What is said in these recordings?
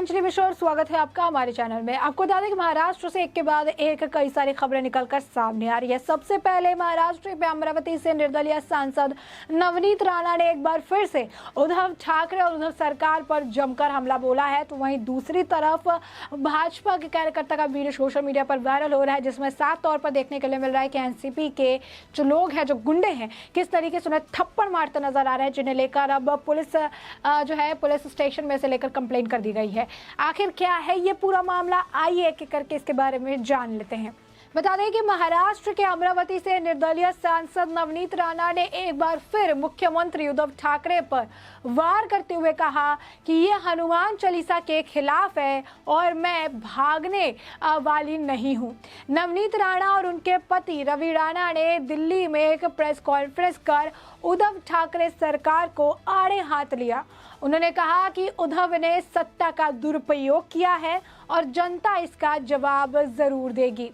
अंजलि मिश्रा और स्वागत है आपका हमारे चैनल में। आपको बता दें कि महाराष्ट्र से एक के बाद एक कई सारी खबरें निकलकर सामने आ रही है। सबसे पहले महाराष्ट्र में अमरावती से निर्दलीय सांसद नवनीत राणा ने एक बार फिर से उद्धव ठाकरे और उद्धव सरकार पर जमकर हमला बोला है। तो वहीं दूसरी तरफ भाजपा के कार्यकर्ता का वीडियो सोशल मीडिया पर वायरल हो रहा है, जिसमें साफ तौर पर देखने के लिए मिल रहा है कि एनसीपी के जो लोग हैं, जो गुंडे हैं, किस तरीके से उन्हें थप्पड़ मारते नजर आ रहे हैं, जिन्हें लेकर अब पुलिस स्टेशन में से लेकर कंप्लेंट कर दी गई है। आखिर क्या है ये पूरा मामला, आइए एक एक करके इसके बारे में जान लेते हैं। बता दें कि महाराष्ट्र के अमरावती से निर्दलीय सांसद नवनीत राणा ने एक बार फिर मुख्यमंत्री उद्धव ठाकरे पर वार करते हुए कहा कि ये हनुमान चालीसा के खिलाफ है और मैं भागने वाली नहीं हूं। नवनीत राणा और उनके पति रवि राणा ने दिल्ली में एक प्रेस कॉन्फ्रेंस कर उद्धव ठाकरे सरकार को आड़े हाथ लिया। उन्होंने कहा कि उद्धव ने सत्ता का दुरुपयोग किया है और जनता इसका जवाब जरूर देगी।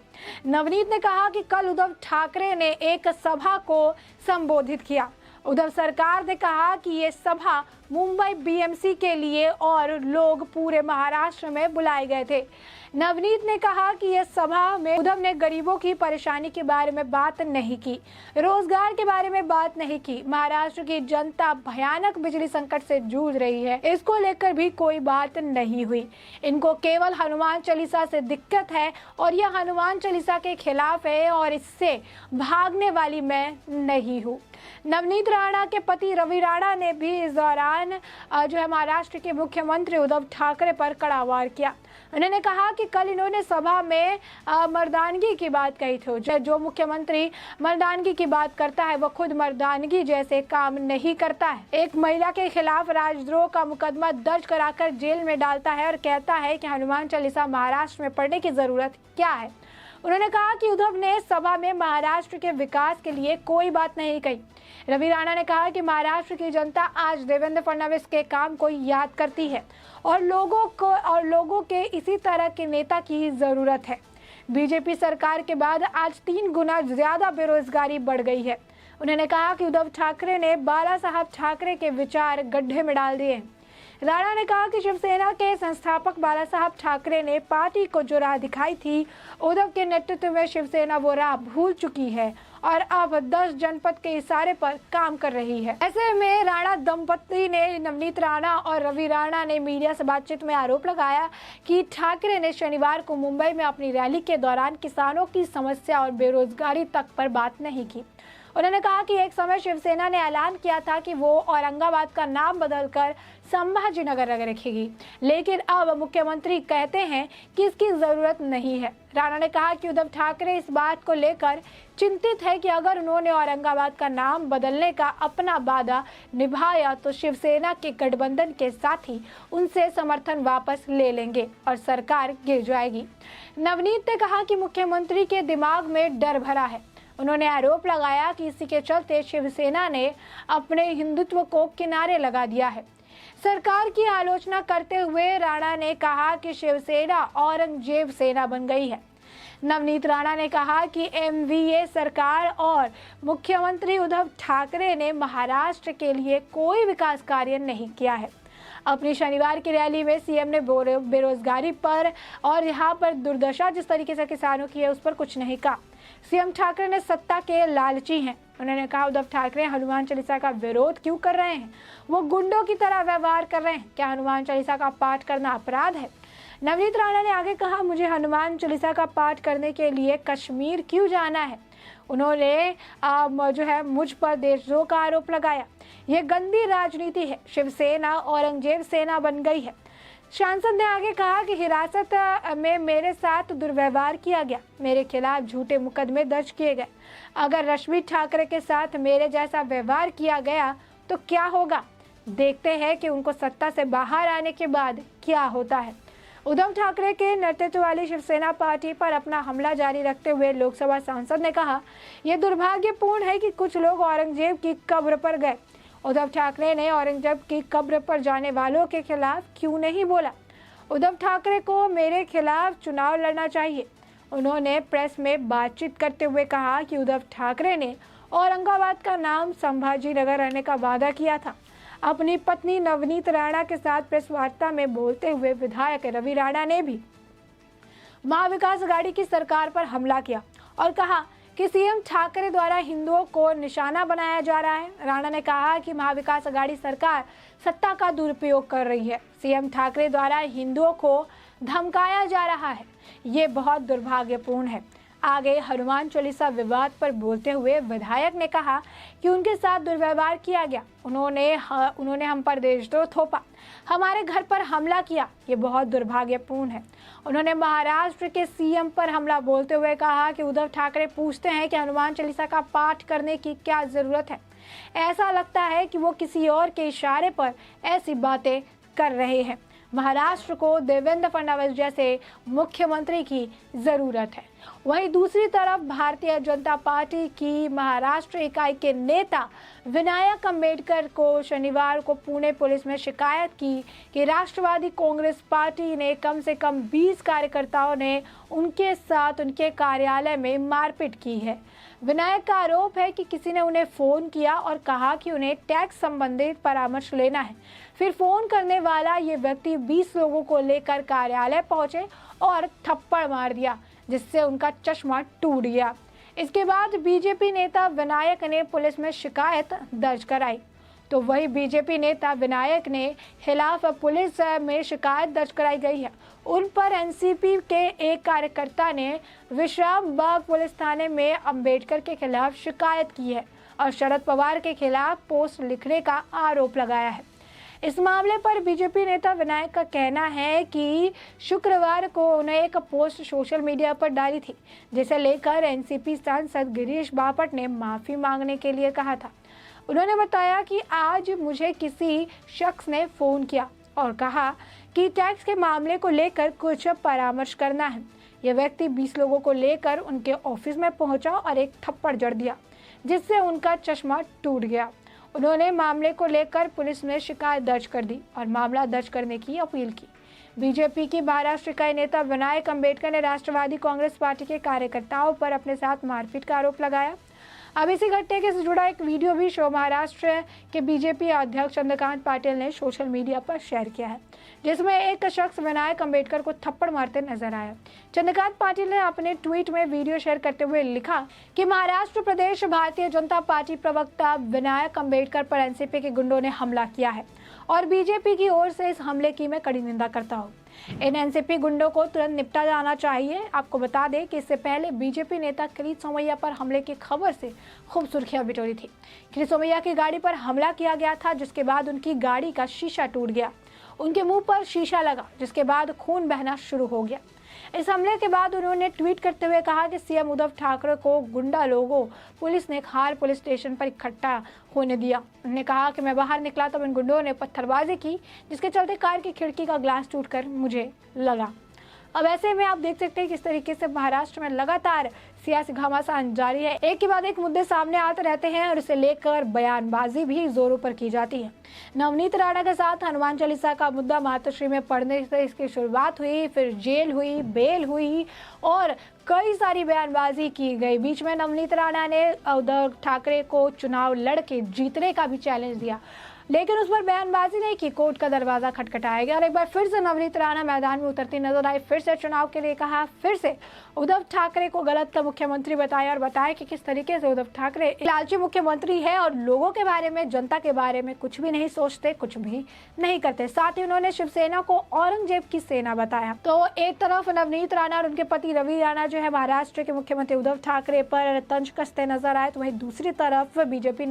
नवनीत ने कहा कि कल उद्धव ठाकरे ने एक सभा को संबोधित किया। उद्धव सरकार ने कहा कि ये सभा मुंबई बीएमसी के लिए और लोग पूरे महाराष्ट्र में बुलाए गए थे। नवनीत ने कहा कि यह सभा में उद्धव ने गरीबों की परेशानी के बारे में बात नहीं की, रोजगार के बारे में बात नहीं की। महाराष्ट्र की जनता भयानक बिजली संकट से जूझ रही है, इसको लेकर भी कोई बात नहीं हुई। इनको केवल हनुमान चालीसा से दिक्कत है और यह हनुमान चालीसा के खिलाफ है और इससे भागने वाली मैं नहीं हूँ। नवनीत राणा के पति रवि राणा ने भी इस दौरान महाराष्ट्र के मुख्यमंत्री उद्धव ठाकरे पर कड़ा वार किया। उन्होंने कहा कि कल इन्होंने सभा में मर्दानगी की बात कही थी। जो मुख्यमंत्री मर्दानगी की बात करता है वो खुद मर्दानगी जैसे काम नहीं करता है। एक महिला के खिलाफ राजद्रोह का मुकदमा दर्ज कराकर जेल में डालता है और कहता है कि हनुमान चालीसा महाराष्ट्र में पढ़ने की जरूरत क्या है। उन्होंने कहा कि उद्धव ने सभा में महाराष्ट्र के विकास के लिए कोई बात नहीं कही। रवि राणा ने कहा कि महाराष्ट्र की जनता आज देवेंद्र फडणवीस के काम को याद करती है और लोगों के इसी तरह के नेता की जरूरत है। बीजेपी सरकार के बाद आज 3 गुना ज्यादा बेरोजगारी बढ़ गई है। उन्होंने कहा कि उद्धव ठाकरे ने बाला साहब ठाकरे के विचार गड्ढे में डाल दिए। राणा ने कहा कि शिवसेना के संस्थापक बाला साहब ठाकरे ने पार्टी को जो राह दिखाई थी, उद्धव के नेतृत्व में शिवसेना वो राह भूल चुकी है और अब 10 जनपद के इशारे पर काम कर रही है। ऐसे में राणा दंपति ने, नवनीत राणा और रवि राणा ने मीडिया से बातचीत में आरोप लगाया कि ठाकरे ने शनिवार को मुंबई में अपनी रैली के दौरान किसानों की समस्या और बेरोजगारी तक पर बात नहीं की। उन्होंने कहा कि एक समय शिवसेना ने ऐलान किया था कि वो औरंगाबाद का नाम बदलकर संभाजीनगर रखेगी, लेकिन अब मुख्यमंत्री कहते हैं कि इसकी जरूरत नहीं है। राणा ने कहा कि उद्धव ठाकरे इस बात को लेकर चिंतित है कि अगर उन्होंने औरंगाबाद का नाम बदलने का अपना वादा निभाया तो शिवसेना के गठबंधन के साथी उनसे समर्थन वापस ले लेंगे और सरकार गिर जाएगी। नवनीत ने कहा कि मुख्यमंत्री के दिमाग में डर भरा है। उन्होंने आरोप लगाया कि इसी के चलते शिवसेना ने अपने हिंदुत्व को किनारे लगा दिया है। सरकार की आलोचना करते हुए राणा ने कहा कि शिवसेना औरंगजेब सेना बन गई है। नवनीत राणा ने कहा कि एमवीए सरकार और मुख्यमंत्री उद्धव ठाकरे ने महाराष्ट्र के लिए कोई विकास कार्य नहीं किया है। अपनी शनिवार की रैली में सीएम ने बेरोजगारी पर और यहाँ पर दुर्दशा जिस तरीके से किसानों की है उस पर कुछ नहीं कहा। सीएम ठाकरे ने सत्ता के लालची हैं। उन्होंने कहा उद्धव ठाकरे हनुमान चालीसा का विरोध क्यों कर रहे हैं, वो गुंडों की तरह व्यवहार कर रहे हैं। क्या हनुमान चालीसा का पाठ करना अपराध है? नवनीत राणा ने आगे कहा, मुझे हनुमान चालीसा का पाठ करने के लिए कश्मीर क्यों जाना है। उन्होंने मुझ पर देशद्रोह का आरोप लगाया। ये गंदी राजनीति है। शिवसेना औरंगजेब सेना बन गई है। सांसद ने आगे कहा कि हिरासत में मेरे साथ दुर्व्यवहार किया गया, मेरे खिलाफ झूठे मुकदमे दर्ज किए गए। अगर रश्मि ठाकरे के साथ मेरे जैसा व्यवहार किया गया तो क्या होगा, देखते हैं कि उनको सत्ता से बाहर आने के बाद क्या होता है। उद्धव ठाकरे के नेतृत्व वाली शिवसेना पार्टी पर अपना हमला जारी रखते हुए लोकसभा सांसद ने कहा, यह दुर्भाग्यपूर्ण है कि कुछ लोग औरंगजेब की कब्र पर गए। उद्धव ठाकरे ने औरंगजेब की कब्र पर जाने वालों के खिलाफ क्यों नहीं बोला? उद्धव ठाकरे को मेरे खिलाफ चुनाव लड़ना चाहिए। उन्होंने प्रेस में बातचीत करते हुए कहा कि उद्धव ठाकरे ने औरंगाबाद का नाम संभाजीनगर रहने का वादा किया था। अपनी पत्नी नवनीत राणा के साथ प्रेस वार्ता में बोलते हुए विधायक रवि राणा ने भी महाविकास अघाड़ी की सरकार पर हमला किया और कहा कि सीएम ठाकरे द्वारा हिंदुओं को निशाना बनाया जा रहा है। राणा ने कहा कि महाविकास अघाड़ी सरकार सत्ता का दुरुपयोग कर रही है। सीएम ठाकरे द्वारा हिंदुओं को धमकाया जा रहा है, ये बहुत दुर्भाग्यपूर्ण है। आगे हनुमान चालीसा विवाद पर बोलते हुए विधायक ने कहा कि उनके साथ दुर्व्यवहार किया गया, उन्होंने हम पर देशद्रोह थोपा, हमारे घर पर हमला किया, ये बहुत दुर्भाग्यपूर्ण है। उन्होंने महाराष्ट्र के सीएम पर हमला बोलते हुए कहा कि उद्धव ठाकरे पूछते हैं कि हनुमान चालीसा का पाठ करने की क्या जरूरत है। ऐसा लगता है कि वो किसी और के इशारे पर ऐसी बातें कर रहे हैं। महाराष्ट्र को देवेंद्र फडणवीस जैसे मुख्यमंत्री की जरूरत है। वहीं दूसरी तरफ भारतीय जनता पार्टी की महाराष्ट्र इकाई के नेता विनायक अम्बेडकर को शनिवार को पुणे पुलिस में शिकायत की कि राष्ट्रवादी कांग्रेस पार्टी ने कम से कम 20 कार्यकर्ताओं ने उनके साथ उनके कार्यालय में मारपीट की है। विनायक का आरोप है कि किसी ने उन्हें फोन किया और कहा कि उन्हें टैक्स संबंधित परामर्श लेना है। फिर फोन करने वाला ये व्यक्ति 20 लोगों को लेकर कार्यालय पहुंचे और थप्पड़ मार दिया, जिससे उनका चश्मा टूट गया। इसके बाद बीजेपी नेता विनायक ने पुलिस में शिकायत दर्ज कराई। तो वही बीजेपी नेता विनायक ने खिलाफ पुलिस में शिकायत दर्ज कराई गई है। उन पर एनसीपी के एक कार्यकर्ता ने विश्राम बाग पुलिस थाने में अंबेडकर के खिलाफ शिकायत की है और शरद पवार के खिलाफ पोस्ट लिखने का आरोप लगाया है। इस मामले पर बीजेपी नेता विनायक का कहना है कि शुक्रवार को उन्हें एक पोस्ट सोशल मीडिया पर डाली थी, जिसे लेकर एनसीपी सांसद गिरीश बापट ने माफी मांगने के लिए कहा था। उन्होंने बताया कि आज मुझे किसी शख्स ने फोन किया और कहा कि टैक्स के मामले को लेकर कुछ परामर्श करना है। यह व्यक्ति 20 लोगों को लेकर उनके ऑफिस में पहुंचा और एक थप्पड़ जड़ दिया, जिससे उनका चश्मा टूट गया। उन्होंने मामले को लेकर पुलिस में शिकायत दर्ज कर दी और मामला दर्ज करने की अपील की। बीजेपी की महाराष्ट्र इकाई नेता विनायक अम्बेडकर ने राष्ट्रवादी कांग्रेस पार्टी के कार्यकर्ताओं पर अपने साथ मारपीट का आरोप लगाया। अब इसी घटना से जुड़ा एक वीडियो भी शो महाराष्ट्र के बीजेपी अध्यक्ष चंद्रकांत पाटिल ने सोशल मीडिया पर शेयर किया है, जिसमें एक शख्स विनायक अम्बेडकर को थप्पड़ मारते नजर आया। चंद्रकांत पाटिल ने अपने ट्वीट में वीडियो शेयर करते हुए लिखा कि महाराष्ट्र प्रदेश भारतीय जनता पार्टी प्रवक्ता विनायक अम्बेडकर पर एनसीपी के गुंडों ने हमला किया है और बीजेपी की ओर से इस हमले की मैं कड़ी निंदा करता हूँ। इन एनसीपी गुंडों को तुरंत निपटा जाना चाहिए। आपको बता दें कि इससे पहले बीजेपी नेता किरीट सोमैया पर हमले की खबर से खूब सुर्खियां बिटोरी थी। किरीट सोमैया की गाड़ी पर हमला किया गया था, जिसके बाद उनकी गाड़ी का शीशा टूट गया, उनके मुंह पर शीशा लगा, जिसके बाद खून बहना शुरू हो गया। इस हमले के बाद उन्होंने ट्वीट करते हुए कहा कि सीएम उद्धव ठाकरे को गुंडा लोगों पुलिस ने खार पुलिस स्टेशन पर इकट्ठा होने दिया। उन्होंने कहा कि मैं बाहर निकला तब इन गुंडों ने पत्थरबाजी की, जिसके चलते कार की खिड़की का ग्लास टूटकर मुझे लगा। अब ऐसे में आप देख सकते हैं किस तरीके से महाराष्ट्र में लगातार सियासी घमासान जारी है। एक के बाद एक मुद्दे सामने आते रहते हैं और इसे लेकर बयानबाजी भी जोरों पर की जाती है। नवनीत राणा के साथ हनुमान चालीसा का मुद्दा मातोश्री में पढ़ने से इसकी शुरुआत हुई, फिर जेल हुई, बेल हुई और कई सारी बयानबाजी की गई। बीच में नवनीत राणा ने उद्धव ठाकरे को चुनाव लड़के जीतने का भी चैलेंज दिया, लेकिन उस पर बयानबाजी नहीं की। कोर्ट का दरवाजा खटखटाया गया और एक बार फिर से नवनीत राणा मैदान में उतरती नजर आई। फिर से चुनाव के लिए कहा, फिर से उद्धव ठाकरे को गलत मुख्यमंत्री बताया और बताया कि किस तरीके से उद्धव ठाकरे लालची मुख्यमंत्री है और लोगों के बारे में, जनता के बारे में कुछ भी नहीं सोचते, कुछ भी नहीं करते। साथ ही उन्होंने शिवसेना को औरंगजेब की सेना बताया। तो एक तरफ नवनीत राणा और उनके पति रवि राणा जो है महाराष्ट्र के मुख्यमंत्री उद्धव ठाकरे पर तंज कसते नजर आए, तो वहीं दूसरी तरफ बीजेपी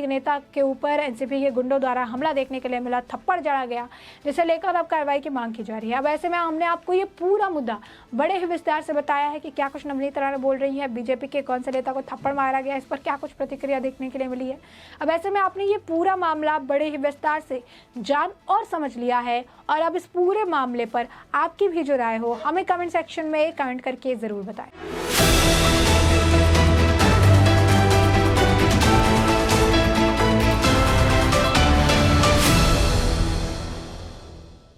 नेता के ऊपर एनसीपी के गुंडों द्वारा हमला देखने के लिए मिला, थप्पड़ जड़ा गया, जिसे लेकर अब कार्रवाई की मांग की जा रही है। अब ऐसे में हमने आपको ये पूरा मुद्दा बड़े ही विस्तार से बताया है कि क्या कुछ नवनीत राणा बोल रही है, बीजेपी के कौन से नेता को थप्पड़ मारा गया, इस पर क्या कुछ प्रतिक्रिया देखने के लिए मिली है। अब ऐसे में आपने ये पूरा मामला बड़े ही विस्तार से जान और समझ लिया है और अब इस पूरे मामले पर आपकी भी जो राय हो हमें कमेंट सेक्शन में कमेंट करके जरूर बताएं।